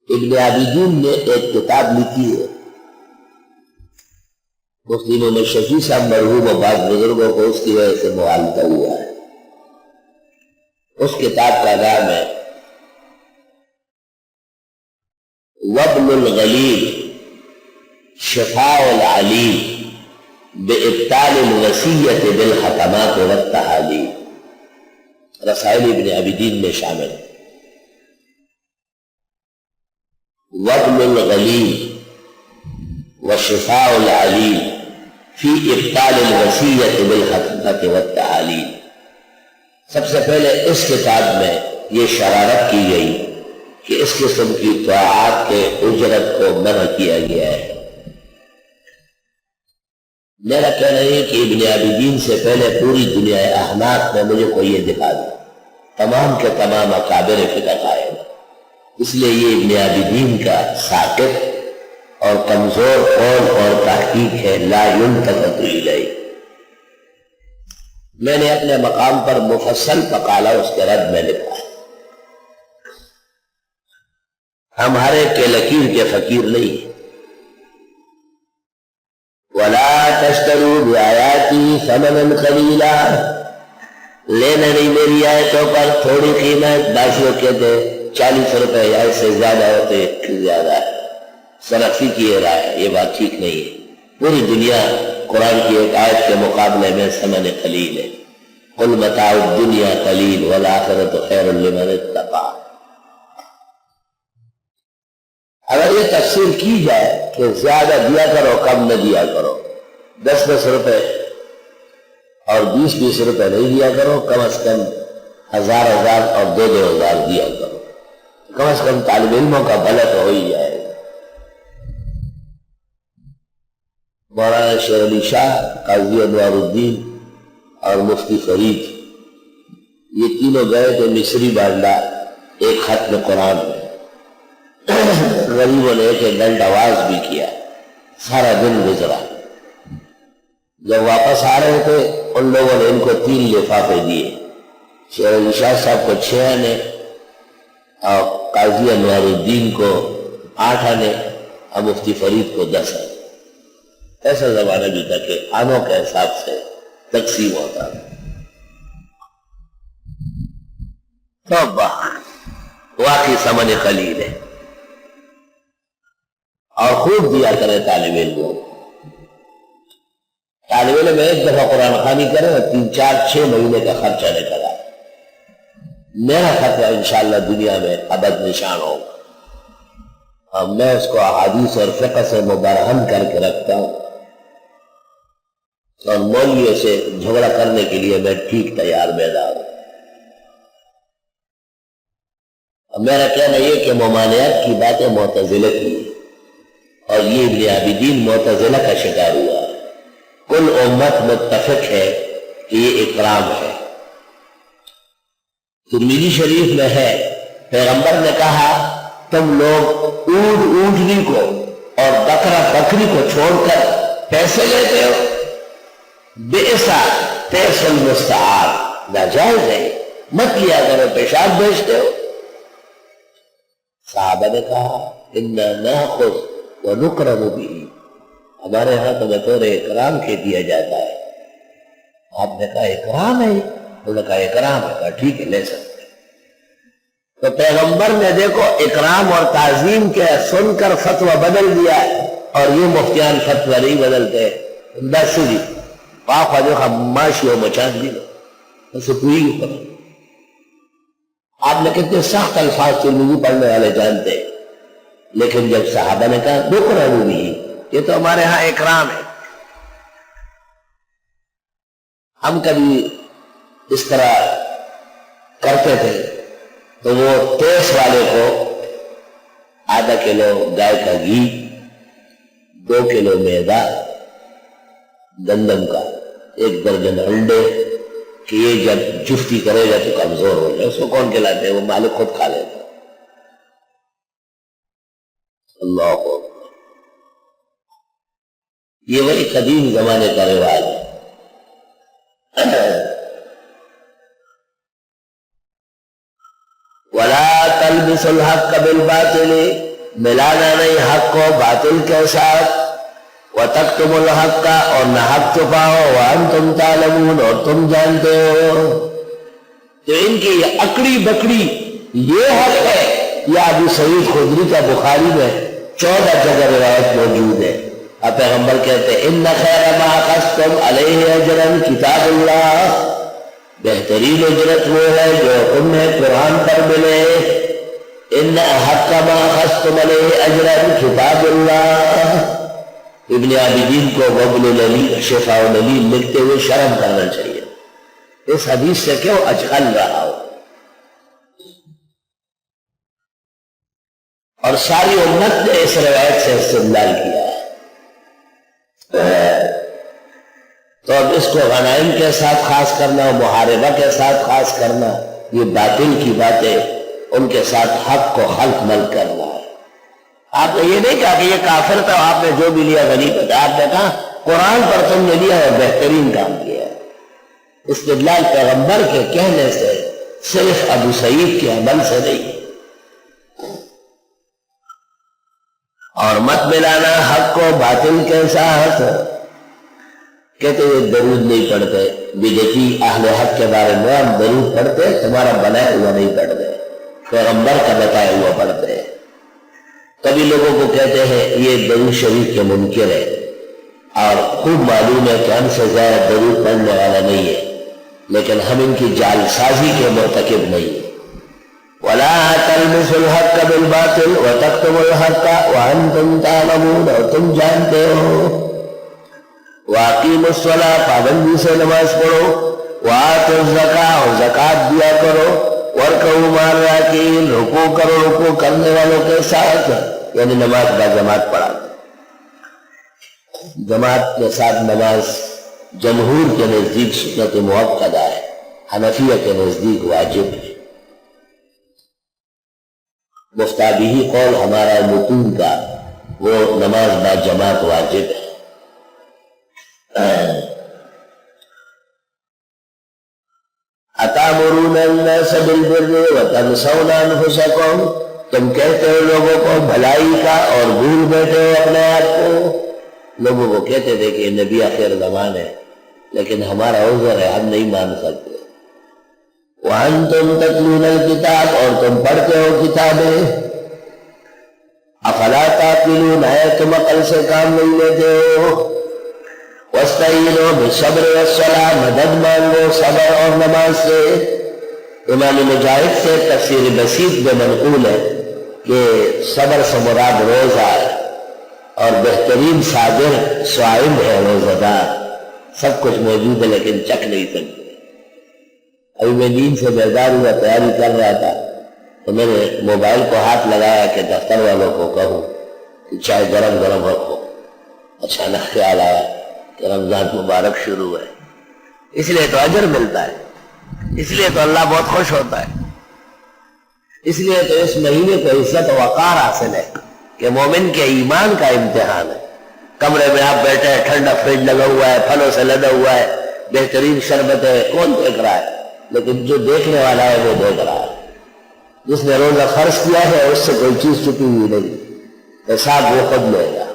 ابن عابدین نے ایک کتاب لکھی ہے، مفتی محمد شفیع صاحب مرحوم و بعض بزرگوں کو اس کی وجہ سے معالجہ ہوا ہے۔ اس کتاب کا نام ہے وابن الغلیل شفاء العلیل بإبطال الوصیۃ بالختمات والتحالیل، رسائل ابن عابدین میں شامل ہے۔ وابن الغلیل وشفاء العلیل فی ابطال الوصیۃ بالختمات والتحالیل۔ سب سے پہلے اس کتاب میں یہ شرارت کی گئی کہ اس قسم کی طاعات کے اجرت کو منع کیا گیا ہے۔ میرا کہنا ہے کہ ابن عابدین سے پہلے پوری دنیا احناف میں مجھے کوئی یہ دکھا دے، تمام کے تمام اکابر فقہ قائل، اس لیے یہ ابن عابدین کا ساقط اور کمزور قول اور تحقیق ہے، لا يلتفت الیہ۔ میں نے اپنے مقام پر مفصل مقالہ اس کے رد میں لکھا ہے۔ ہم ہر ایک کے لکیر کے فقیر نہیں ہیں۔ وَلَا تَشْتَرُوا بِآيَاتِي ثَمَنًا قَلِيلًا، لینا نہیں میری آیتوں پر تھوڑی قیمت، داشیوں کہتے 40 روپے یا اس سے زیادہ ہوتے زیادہ ہے، سرفی کی رائے، یہ بات ٹھیک نہیں ہے۔ پوری دنیا قرآن کی ایک آیت کے مقابلے میں ثمن قلیل ہے، قُلْ مَتَاعُ الدُّنْيَا قَلِيلٌ وَالْآخِرَةُ خَيْرٌ لِمَنِ اتَّقَىٰ۔ اگر یہ تفسیر کی جائے کہ زیادہ دیا کرو کم نہ دیا کرو، 10 روپے اور 20 روپے نہیں دیا کرو، کم از کم 1000 اور 2000 دیا کرو، کم از کم طالب علموں کا بھلا تو ہو ہی جائے گا۔ مولانا شیر علی شاہ، قاضی انوار الدین اور مفتی فرید، یہ تینوں گئے تھے مصری بانڈا ایک ختم قرآن میں، غریبوں نے ایک گھنٹہ آواز بھی کیا، سارا دن گزرا۔ جب واپس آ رہے تھے ان لوگوں نے ان کو 3 لفافے دیے، شیر علی شاہ صاحب کو 6 آنے اور قاضی انوار الدین کو 8 آنے اور مفتی فرید کو 10 آنے۔ ایسا زمانہ بھی تھا کہ آنوں کے حساب سے تقسیم ہوتا ہے۔ توبہ، واقعی ثمن قلیل ہے، اور خوب دیا کرے طالب علموں۔ طالب علم ایک دفعہ قرآن خوانی کرے اور 3 4 6 مہینے کا خرچہ نکل آئے، میرا خرچہ انشاءاللہ دنیا میں ابد نشان ہوگا، اور میں اس کو احادیث اور فقہ سے مبرہن کر کے رکھتا ہوں، اور مولویوں سے جھگڑا کرنے کے لیے میں ٹھیک تیار بیدار ہوں۔ میرا کہنا یہ کہ ممانعت کی باتیں معتزلہ کی، اور یہ ابن عابدین معتزلہ کا شکار ہوا ہے۔ کل امت متفق ہے کہ یہ اکرام ہے۔ ترمذی شریف میں ہے، پیغمبر نے کہا تم لوگ اونٹنی کو اور بکرا بکری کو چھوڑ کر پیسے لیتے ہو، بئسا پیس المستعار، ناجائز ہے، مت لیا کرو، پیشاب بیچتے ہو۔ صحابہ نے کہا انا ناخذ ونکرم بھی، ہمارے ہاں تو بطور اکرام کے دیا جاتا ہے۔ آپ نے کہا اکرام ہے؟ انہوں نے کہا اکرام ہے، کہا ٹھیک ہے لے سکتے۔ تو پیغمبر نے دیکھو اکرام اور تعظیم کے سن کر فتویٰ بدل دیا، اور یہ مفتیان فتویٰ نہیں بدلتے، بس جی پاک جو خماشی و مچان دی لو اسے پوری کرو۔ آپ نے کتنے سخت الفاظ ترمذی پڑھنے والے جانتے ہیں، لیکن جب صحابہ نے کہا بکرہ بھی، یہ تو ہمارے ہاں اکرام ہے۔ ہم کبھی اس طرح کرتے تھے تو وہ تیس والے کو آدھا کلو گائے کا گھی، 2 کلو میدا گندم کا، 1 درجن انڈے، کہ یہ جب جفتی کرے گا تو کمزور ہو جائے، اس کو کون کھلاتے ہیں؟ وہ مالک خود کھا لیتا۔ اللہ اکبر، یہ وہی قدیم زمانے کا رواج ہے۔ وَلَا تَلْبِسُوا الْحَقَّ بِالْبَاطِلِ، ملانا نہیں حق کو باطل کے ساتھ، وَتَكْتُمُ الْحَقَّ اور نہ حق چھپاؤ، وَأَنْتُمْ تَعْلَمُونَ اور تم جانتے ہو۔ تو ان کی یہ اکڑی بکڑی یہ حق ہے، یا ابو سعید خدری کا بخاری میں 14 جگہ روایت موجود ہے۔ اب پیغمبر کہتے ہیں اِنَّ خَيْرَ مَا أَخَذْتُمْ عَلَيْهِ أَجْرًا کتاب اللہ، بہترین اجرت وہ ہے جو تمہیں قرآن پر ملے۔ اِنَّ أَحَقَّ مَا أَخَذْتُمْ عَلَيْهِ أَجْرًا کتاب اللہ۔ ابن عابدین کو وبل العلیل شفاء العلیل لکھتے ہوئے شرم کرنا چاہیے، اس حدیث سے کیوں اجغل رہا ہو۔ اور ساری امت نے اس روایت سے استدلال کیا ہے۔ تو اب اس کو غنائم کے ساتھ خاص کرنا، محاربہ کے ساتھ خاص کرنا، یہ باطل کی باتیں ان کے ساتھ حق کو خلق مل کرنا ہے۔ آپ نے یہ نہیں کہا کہ یہ کافر تھا آپ نے جو بھی لیا غنیمت، آپ نے کہا قرآن پر تم نے لیا اور بہترین کام کیا ہے۔ استدلال پیغمبر کے کہنے سے، صرف ابو سعید کے عمل سے نہیں۔ اور مت ملانا حق کو باطل کے ساتھ۔ کہتے یہ درود نہیں پڑھتے، بدعتی اہل حق کے بارے میں ہم درود پڑھتے، تمہارا بنایا ہوا نہیں پڑھتے، پیغمبر کا بتایا ہوا پڑھتے۔ کبھی لوگوں کو کہتے ہیں یہ درود شریف کے منکر ہے، اور خوب معلوم ہے کہ ہم سے زیادہ درود پڑھنے والا نہیں ہے، لیکن ہم ان کی جال سازی کے مرتکب نہیں ہیں۔ وَلَا تَلْمِسُوا الْحَقَّ بِالْبَاطِلِ وَتَكْتُمُوا الْحَقَّ وَأَنْتُمْ تَعْلَمُونَ اور تم جانتے ہو۔ وَأَقِيمُوا الصَّلَاةَ پابندی سے نماز پڑھو، وَآتُوا الزَّكَاةَ اور زکوٰۃ دیا کرو، وَارْكَعُوا مَعَ الرَّاكِعِينَ رکوع کرو رکوع کرنے والوں کے ساتھ، یعنی نماز با جماعت پڑھا۔ جماعت کے ساتھ نماز جمہور کے نزدیک سنت مؤکدہ ہے، حنفیہ کے نزدیک واجب ہے۔ مفتابی قول ہمارا متون کا، وہ نماز با جماعت واجب ہے۔ أَتَأْمُرُونَ النَّاسَ بِالْبِرِّ وَتَنْسَوْنَ أَنفُسَكُمْ تم کہتے ہو لوگوں کو بھلائی کا اور بھول بیٹھے ہو اپنے آپ کو۔ لوگوں کو کہتے تھے کہ نبی آخر زمان ہے، لیکن ہمارا عذر ہے، ہم نہیں مان سکتے۔ وَأَنْتُمْ تَتْلُونَ الْكِتَابَ اور تم پڑھتے ہو کتابیں۔ أَفَلَا تَعْقِلُونَ ہے تم عقل سے کام نہیں لیتے ہو۔ وَاسْتَعِینُوا بِالصَّبْرِ وَالصَّلَاةِ مدد مانگو صبر اور نماز سے۔ امام مجاہد سے تفسیر بسیط میں منقول ہے کہ صبر سے مراد روزہ ہے، اور بہترین صابر صائم ہے، روزہ دار۔ سب کچھ موجود ہے لیکن چکھ نہیں سکتے۔ ابھی میں نیند سے بیدار ہوا، تیاری کر رہا تھا، تو میں نے موبائل کو ہاتھ لگایا کہ دفتر والوں کو کہوں کہ چائے گرم گرم رکھو۔ اچانک خیال آیا کہ رمضان مبارک شروع ہے، اس لیے تو اجر ملتا ہے، اس لیے تو اللہ بہت خوش ہوتا ہے، اس لیے تو اس مہینے کو عزت و وقار حاصل ہے کہ مومن کے ایمان کا امتحان ہے۔ کمرے میں آپ بیٹھے ہیں، ٹھنڈا فریج لگا ہوا ہے، پھلوں سے لدا ہوا ہے، بہترین شربت ہے، کون دیکھ رہا ہے؟ لیکن جو دیکھنے والا ہے وہ دیکھ رہا ہے۔ جس نے روزہ خرچ کیا ہے اس سے کوئی چیز چھپی ہوئی نہیں، حساب وہ خود لے گا۔